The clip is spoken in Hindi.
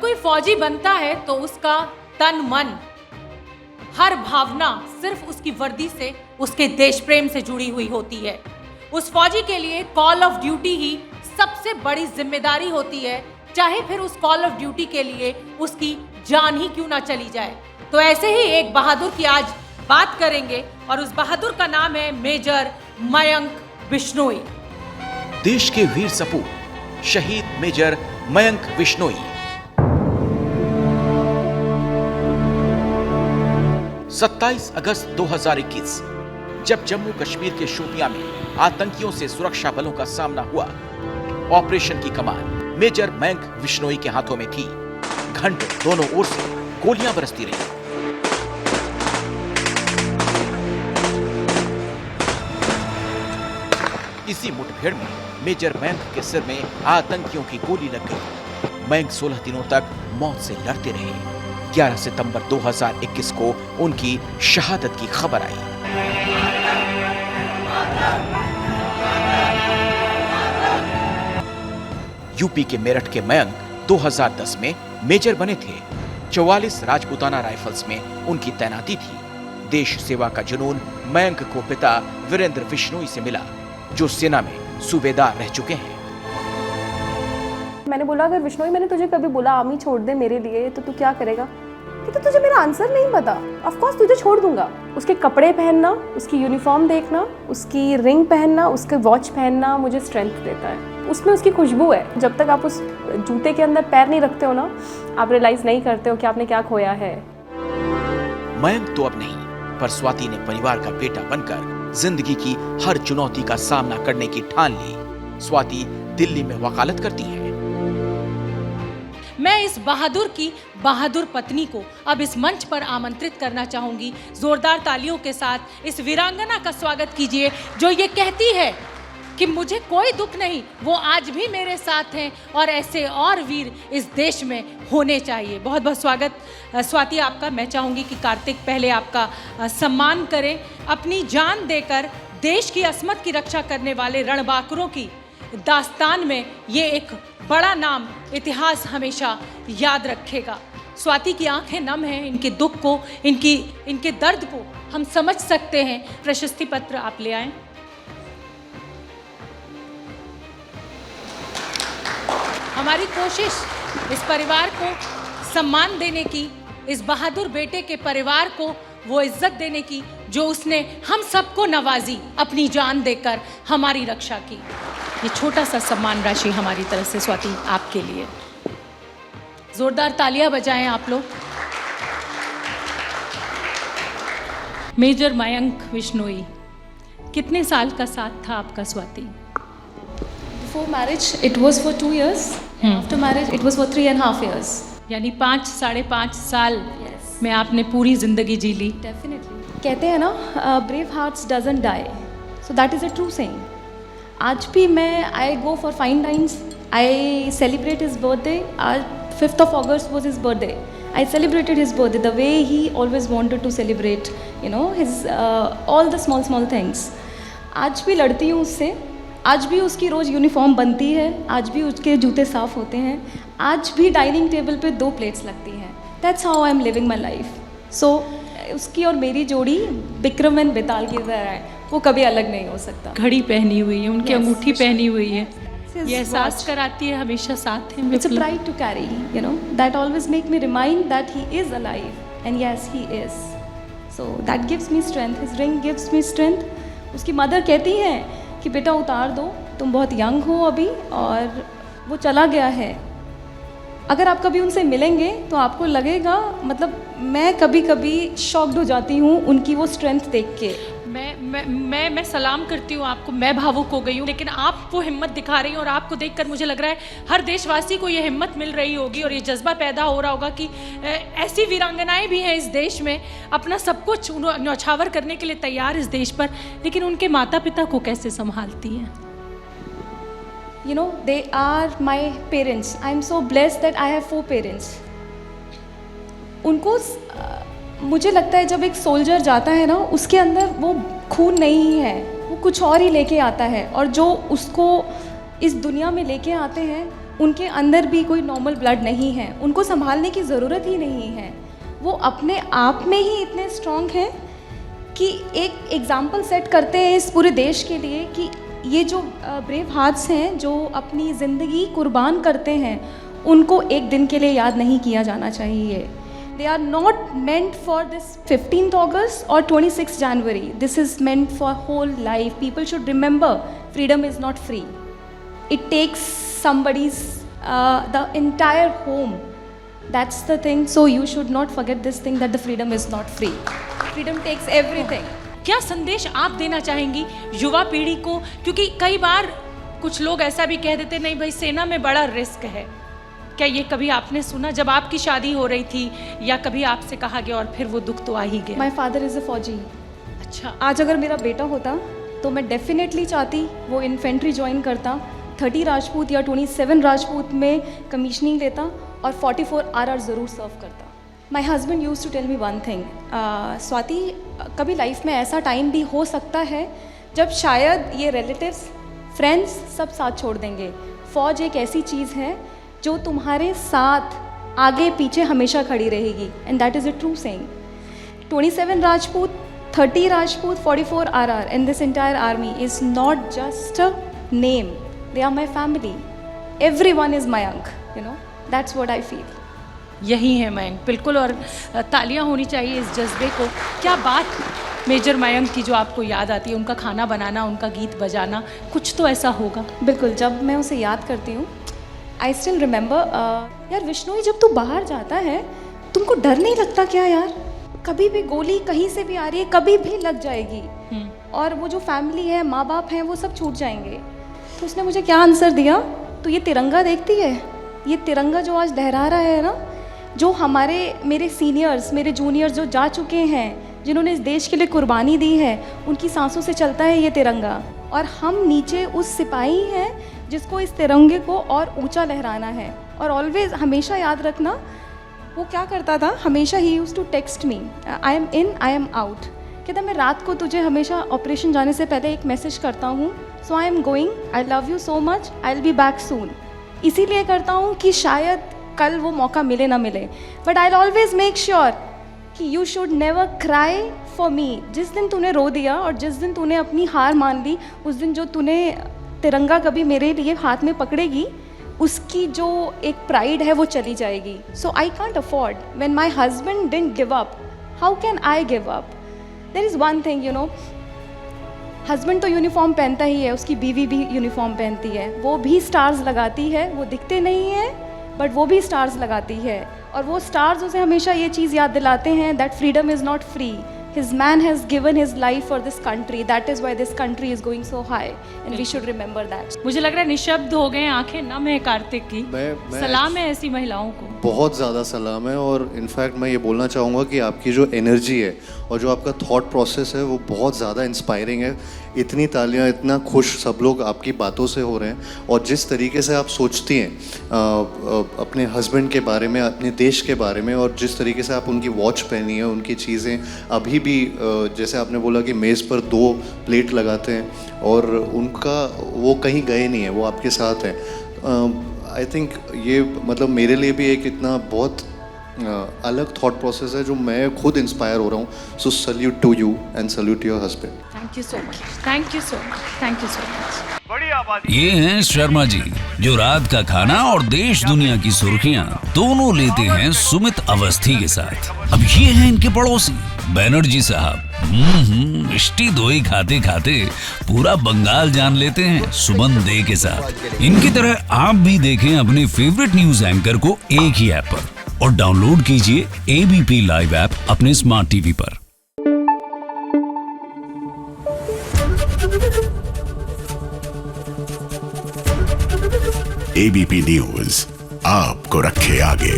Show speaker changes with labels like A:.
A: कोई फौजी बनता है तो उसका तन मन हर भावना सिर्फ उसकी वर्दी से, उसके देश प्रेम से जुड़ी हुई होती है। उस फौजी के लिए कॉल ऑफ ड्यूटी ही सबसे बड़ी जिम्मेदारी होती है, चाहे फिर उस कॉल ऑफ ड्यूटी के लिए उसकी जान ही क्यों ना चली जाए। तो ऐसे ही एक बहादुर की आज बात करेंगे और उस बहादुर का नाम है मेजर मयंक बिश्नोई।
B: देश के वीर सपूत शहीद मेजर मयंक बिश्नोई 27 अगस्त 2021 जब जम्मू कश्मीर के शोपियां में आतंकियों से सुरक्षा बलों का सामना हुआ, ऑपरेशन की कमान मेजर मयंक बिश्नोई के हाथों में थी। घंटों दोनों ओर से गोलियां बरसती रही। इसी मुठभेड़ में मेजर मयंक के सिर में आतंकियों की गोली लग गई। मयंक 16 दिनों तक मौत से लड़ते रहे। 11 सितंबर 2021 को उनकी शहादत की खबर आई। यूपी के मेरठ के मयंक 2010 में मेजर बने थे। 44 राजपूताना राइफल्स में उनकी तैनाती थी। देश सेवा का जुनून मयंक को पिता वीरेंद्र बिश्नोई से मिला, जो सेना में सूबेदार रह चुके हैं।
C: मैंने बोला, अगर बिश्नोई मैंने तुझे कभी बोला आर्मी छोड़ दे मेरे लिए तो तू क्या करेगा? कहता तुझे मेरा आंसर नहीं पता, ऑफ कोर्स तुझे छोड़ दूंगा। उसके कपड़े पहनना, उसकी यूनिफॉर्म देखना, उसकी रिंग पहनना, उसके वॉच पहनना मुझे स्ट्रेंथ देता है। उसमें उसकी खुशबू है। जब तक आप उस जूते के अंदर पैर नहीं रखते हो ना, आप रियलाइज नहीं करते हो कि आपने क्या खोया है।
B: मयंक तो अब नहीं, पर स्वाति ने परिवार का बेटा बनकर जिंदगी की हर चुनौती का सामना करने की ठान ली। स्वाति दिल्ली में वकालत करती है।
A: मैं इस बहादुर की बहादुर पत्नी को अब इस मंच पर आमंत्रित करना चाहूंगी। जोरदार तालियों के साथ इस वीरांगना का स्वागत कीजिए, जो ये कहती है कि मुझे कोई दुख नहीं, वो आज भी मेरे साथ हैं और ऐसे और वीर इस देश में होने चाहिए। बहुत बहुत स्वागत स्वाति आपका। मैं चाहूंगी कि कार्तिक पहले आपका सम्मान करें। अपनी जान देकर देश की अस्मत की रक्षा करने वाले रणबांकुरों की दास्तान में ये एक बड़ा नाम इतिहास हमेशा याद रखेगा। स्वाति की आंखें नम हैं, इनके दुख को, इनके दर्द को हम समझ सकते हैं। प्रशस्ति पत्र आप ले आएं। हमारी कोशिश इस परिवार को सम्मान देने की, इस बहादुर बेटे के परिवार को वो इज्जत देने की जो उसने हम सबको नवाजी, अपनी जान देकर हमारी रक्षा की। ये छोटा सा सम्मान राशि हमारी तरफ से स्वाति आपके लिए। जोरदार तालियां बजाएं आप लोग। मेजर मयंक बिश्नोई, कितने साल का साथ था आपका Swati?
C: Before marriage it was for 2 years. After marriage it was for 3.5 years.
A: यानी 5 साढ़े 5 साल में आपने पूरी जिंदगी जी ली।
C: Definitely. कहते हैं ना, brave hearts doesn't die. So that is a true saying. आज भी मैं I go for fine dines. I celebrate his birthday. 5th of August was his birthday. I celebrated his birthday the way he always wanted to celebrate, you know, his all the small things. आज भी लड़ती हूँ उससे। आज भी उसकी रोज़ यूनिफॉर्म बनती है। आज भी उसके जूते साफ़ होते हैं। आज भी डाइनिंग टेबल पे 2 प्लेट्स लगती हैं। That's how I am living my life. So उसकी और मेरी जोड़ी विक्रम एंड बेताल की तरह है, वो कभी अलग नहीं हो सकता।
A: घड़ी पहनी हुई है, उनकी अंगूठी पहनी हुई है,
C: His
A: ये एहसास
C: watch.
A: कराती है हमेशा साथ हैं।
C: It's a pride to carry, you know, that always make me remind that he is alive, and yes, he is. So that gives me strength. His ring gives me strength. उसकी मदर कहती हैं कि बेटा उतार दो, तुम बहुत यंग हो अभी, और वो चला गया है। अगर आप कभी उनसे मिलेंगे तो आपको लगेगा, मतलब मैं कभी कभी शॉक्ड हो जाती हूँ उनकी वो स्ट्रेंथ देख के।
A: मैं सलाम करती हूँ आपको। मैं भावुक हो गई हूँ, लेकिन आप वो हिम्मत दिखा रही हैं और आपको देखकर मुझे लग रहा है हर देशवासी को ये हिम्मत मिल रही होगी और ये जज्बा पैदा हो रहा होगा कि ऐसी वीरांगनाएं भी हैं इस देश में, अपना सब कुछ न्यौछावर करने के लिए तैयार इस देश पर, लेकिन उनके माता पिता को कैसे संभालती हैं?
C: You know, they are my parents. I am so blessed that I have 4 parents. उनको मुझे लगता है जब एक सोल्जर जाता है ना, उसके अंदर वो खून नहीं है, वो कुछ और ही लेके आता है, और जो उसको इस दुनिया में लेके आते हैं उनके अंदर भी कोई नॉर्मल ब्लड नहीं है, उनको संभालने की ज़रूरत ही नहीं है। वो अपने आप में ही इतने स्ट्रॉन्ग हैं कि एक एग्ज़ाम्पल सेट करते हैं इस पूरे देश के लिए कि ये जो ब्रेव हार्ट्स हैं, जो अपनी ज़िंदगी कुर्बान करते हैं, उनको एक दिन के लिए याद नहीं किया जाना चाहिए। They are not meant for this 15th August or 26th January. This is meant for whole life. People should remember freedom is not free. It takes somebody's, the entire home. That's the thing. So you should not forget this thing that the freedom is not free. Freedom takes everything.
A: क्या संदेश आप देना चाहेंगी युवा पीढ़ी को? क्योंकि कई बार कुछ लोग ऐसा भी कह देते नहीं भाई सेना में बड़ा रिस्क है। क्या ये कभी आपने सुना जब आपकी शादी हो रही थी, या कभी आपसे कहा गया और फिर वो दुख तो आ ही गया?
C: My father is a फौजी।
A: अच्छा,
C: आज अगर मेरा बेटा होता तो मैं डेफिनेटली चाहती वो इन्फेंट्री ज्वाइन करता, 30 राजपूत या 27 राजपूत में कमीशनिंग लेता और 44 RR ज़रूर सर्व करता। My husband used to tell me one thing, Swati, कभी लाइफ में ऐसा टाइम भी हो सकता है जब शायद ये रिलेटिव्स, फ्रेंड्स सब साथ छोड़ देंगे। फ़ौज एक ऐसी चीज़ है जो तुम्हारे साथ आगे पीछे हमेशा खड़ी रहेगी, and that is a true saying. 27 Rajput, 30 Rajput, 44 RR in this entire army is not just a name. They are my family. Everyone is Mayank, you know. That's what I feel.
A: यही है मयंक, बिल्कुल। और तालियां होनी चाहिए इस जज्बे को। क्या बात मेजर मयंक की जो आपको याद आती है? उनका खाना बनाना, उनका गीत बजाना, कुछ तो ऐसा होगा।
C: बिल्कुल, जब मैं उसे याद करती हूँ, आई स्टिल रिमेंबर, यार विष्णु, जब तू बाहर जाता है तुमको डर नहीं लगता क्या यार? कभी भी गोली कहीं से भी आ रही है, कभी भी लग जाएगी, और वो जो फैमिली है, माँ बाप हैं, वो सब छूट जाएंगे। तो उसने मुझे क्या आंसर दिया, तो ये तिरंगा देखती है, ये तिरंगा जो आज लहरा रहा है ना, जो मेरे सीनियर्स, मेरे जूनियर्स जो जा चुके हैं, जिन्होंने इस देश के लिए कुर्बानी दी है, उनकी सांसों से चलता है ये तिरंगा, और हम नीचे उस सिपाही हैं जिसको इस तिरंगे को और ऊंचा लहराना है। और ऑलवेज, हमेशा याद रखना, वो क्या करता था, हमेशा ही used to text me, I am in, I am out. कहता मैं रात को तुझे हमेशा ऑपरेशन जाने से पहले एक मैसेज करता हूँ, so I am going, I love you so much, I will be back soon. इसीलिए करता हूँ कि शायद कल वो मौका मिले ना मिले, but I always make sure कि you should never cry for me. जिस दिन तूने रो दिया और जिस दिन तूने अपनी हार मान ली, उस दिन जो तूने तिरंगा कभी मेरे लिए हाथ में पकड़ेगी, उसकी जो एक प्राइड है वो चली जाएगी। So I can't afford, when my husband didn't give up, how can I give up? There is one thing, you know, husband तो यूनिफॉर्म पहनता ही है, उसकी बीवी भी यूनिफॉर्म पहनती है, वो भी स्टार्स लगाती है, वो दिखते नहीं है बट वो भी स्टार्स लगाती है, और वो स्टार्स उसे हमेशा ये चीज़ याद दिलाते हैं that freedom is not free. His man has given his life for this country. That is why this country is going so high, and we should remember that.
A: मुझे लग रहा है निशब्द हो गए, आंखें नम है कार्तिक की। सलाम है ऐसी महिलाओं को,
D: बहुत ज़्यादा सलाम है। और इनफैक्ट मैं ये बोलना चाहूँगा कि आपकी जो एनर्जी है और जो आपका थॉट प्रोसेस है वो बहुत ज़्यादा इंस्पायरिंग है। इतनी तालियां, इतना खुश सब लोग आपकी बातों से हो रहे हैं, और जिस तरीके से आप सोचती हैं अपने हस्बैंड के बारे में, अपने देश के बारे में, और जिस तरीके से आप उनकी वॉच पहनी है, उनकी चीज़ें अभी भी, जैसे आपने बोला कि मेज़ पर 2 प्लेट लगाते हैं और उनका वो कहीं गए नहीं है, वो आपके साथ हैं। आई थिंक ये मतलब मेरे लिए भी एक इतना बहुत अलग थॉट प्रोसेस है जो मैं खुद इंस्पायर हो रहा हूँ। So salute to you and salute your husband.
A: Thank you so much, thank you so much, thank you so much.
E: ये हैं शर्मा जी, जो रात का खाना और देश दुनिया की सुर्खियां दोनों लेते हैं सुमित अवस्थी के साथ। अब ये हैं इनके पड़ोसी बैनर्जी साहब। मिष्टी दोई खाते खाते पूरा बंगाल जान लेते हैं सुमन दे के साथ। इनकी तरह आप भी देखें अपने फेवरेट न्यूज एंकर को एक ही ऐप पर, और डाउनलोड कीजिए ABP लाइव ऐप अपने स्मार्ट टीवी पर।
F: ABP न्यूज आपको रखे आगे।